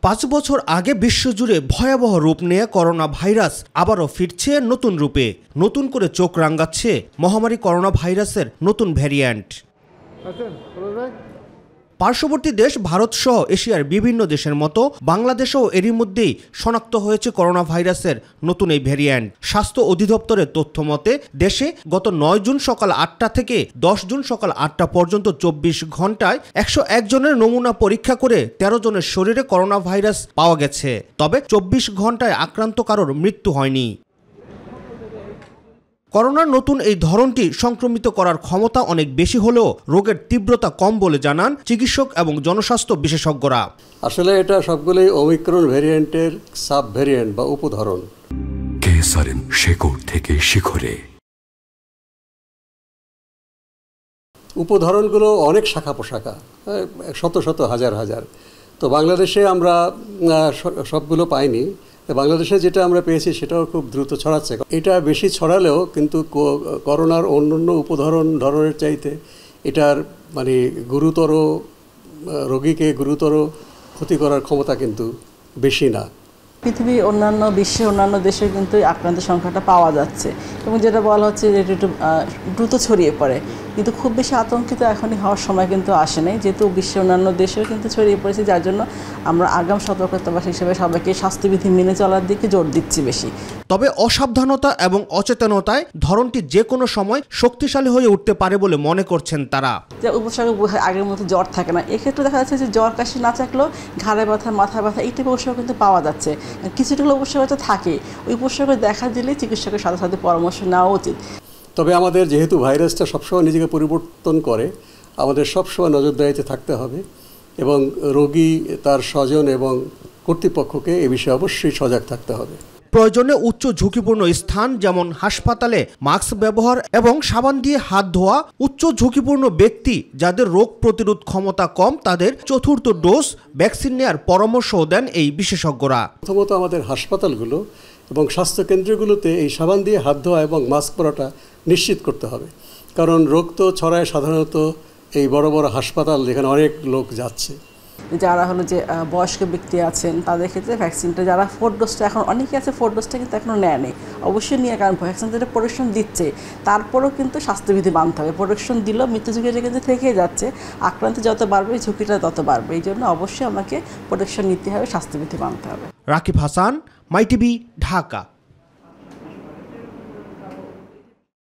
5 বছর আগে বিশ্বজুড়ে ভয়াবহ রূপ নিয়ে করোনা ভাইরাস আবারও ফিরছে নতুন রূপে। নতুন করে চোখ রাঙাচ্ছে মহামারী করোনা ভাইরাসের নতুন ভ্যারিয়েন্ট। পার্শ্ববর্তী দেশ ভারতসহ এশিয়ার বিভিন্ন দেশের মতো বাংলাদেশেও এরই মধ্যেই শনাক্ত হয়েছে করোনা ভাইরাসের নতুন এই ভ্যারিয়েন্ট। স্বাস্থ্য অধিদপ্তরের তথ্য মতে দেশে গত 9 জুন সকাল 8টা থেকে 10 জুন সকাল 8টা পর্যন্ত 24 ঘন্টায় 101 জনের নমুনা পরীক্ষা করে 13 জনের শরীরে করোনা ভাইরাস পাওয়া গেছে। তবে 24 ঘন্টায় আক্রান্ত কারোর মৃত্যু হয়নি। করোনার নতুন এই ধরনটি সংক্রমিত করার ক্ষমতা অনেক বেশি হলেও রোগের তীব্রতা কম বলে জানান চিকিৎসক এবং জনস্বাস্থ্য বিশেষজ্ঞরা। আসলে এটা সবগুলোই ওমিক্রন ভ্যারিয়েন্টের সাব ভ্যারিয়েন্ট বা উপধরন। কেসারেন শেকড় থেকে শিখরে। উপধরনগুলো অনেক শাখা পোশাখা, শত শত হাজার হাজার। তো বাংলাদেশে আমরা সবগুলো পাইনি। বাংলাদেশে যেটা আমরা পেয়েছি সেটাও খুব দ্রুত ছড়াচ্ছে। এটা বেশি ছড়ালেও কিন্তু করোনার অন্যান্য ধরনের চাইতে এটার গুরুতর রোগীকে গুরুতর ক্ষতি করার ক্ষমতা কিন্তু বেশি না। পৃথিবী বিশ্বের অন্যান্য দেশে কিন্তু আক্রান্তের সংখ্যাটা পাওয়া যাচ্ছে এবং যেটা বলা হচ্ছে যে একটু দ্রুত ছড়িয়ে পড়ে, কিন্তু খুব বেশি আতঙ্কিত এখনই হওয়ার সময় কিন্তু আসে নাই, যেহেতু বিশ্বের অন্যান্য দেশেও কিন্তু ছড়িয়ে পড়েছে। যার জন্য আমরা আগাম সতর্কতা হিসেবে সবাইকে স্বাস্থ্যবিধি মেনে চলার দিকে জোর দিচ্ছি বেশি। তবে অসাবধানতা এবং অচেতনতায় ধরনটি যে কোনো সময় শক্তিশালী হয়ে উঠতে পারে বলে মনে করছেন তারা। যে উপসর্গ আগের মতো জ্বর থাকে না, এক্ষেত্রে দেখা যাচ্ছে যে জ্বর কাশি না থাকলেও ঘাড়ে ব্যথা, মাথা ব্যথা এই টাইপের উপসর্গ কিন্তু পাওয়া যাচ্ছে। কিছুটা উপসর্গ থাকে, ওই উপসর্গ দেখা দিলে চিকিৎসকের সাথে সাথে পরামর্শ নেওয়া উচিত। তবে আমাদের যেহেতু ভাইরাসটা সবসময় নিজেকে পরিবর্তন করে, আমাদের সবসময় নজরদারিতে থাকতে হবে এবং রোগী, তার স্বজন এবং কর্তৃপক্ষকে এ বিষয়ে অবশ্যই সজাগ থাকতে হবে। প্রয়োজনে উচ্চ ঝুঁকিপূর্ণ স্থান যেমন হাসপাতালে মাস্ক ব্যবহার এবং সাবান দিয়ে হাত ধোয়া। উচ্চ ঝুঁকিপূর্ণ ব্যক্তি যাদের রোগ প্রতিরোধ ক্ষমতা কম তাদের 4র্থ ডোজ ভ্যাকসিন নেওয়ার পরামর্শও দেন এই বিশেষজ্ঞরা। প্রথমত আমাদের হাসপাতালগুলো এবং স্বাস্থ্যকেন্দ্রগুলোতে এই সাবান দিয়ে হাত ধোয়া এবং মাস্ক পরাটা নিশ্চিত করতে হবে, কারণ রোগ তো ছড়ায় সাধারণত এই বড় বড় হাসপাতাল যেখানে অনেক লোক যাচ্ছে। যারা যে বয়স্ক ব্যক্তি আছেন তাদের ক্ষেত্রে ভ্যাকসিনটা, যারা 4 ডোজটা এখন অনেকে আছে 4 ডোজটা কিন্তু এখনও নেয়নি, অবশ্যই নিয়ে, কারণ ভ্যাকসিন যেটা প্রোটেকশন দিচ্ছে তারপরেও কিন্তু স্বাস্থ্যবিধি মানতে হবে। প্রোটেকশন দিলেও মৃত্যু ঝুঁকিটা কিন্তু থেকেই যাচ্ছে, আক্রান্ত যত বাড়বে ঝুঁকিটা তত বাড়বে। এই জন্য অবশ্যই আমাকে প্রোটেকশন নিতে হবে, স্বাস্থ্যবিধি মানতে হবে। রাকিব হাসান, মাই টিভি, ঢাকা।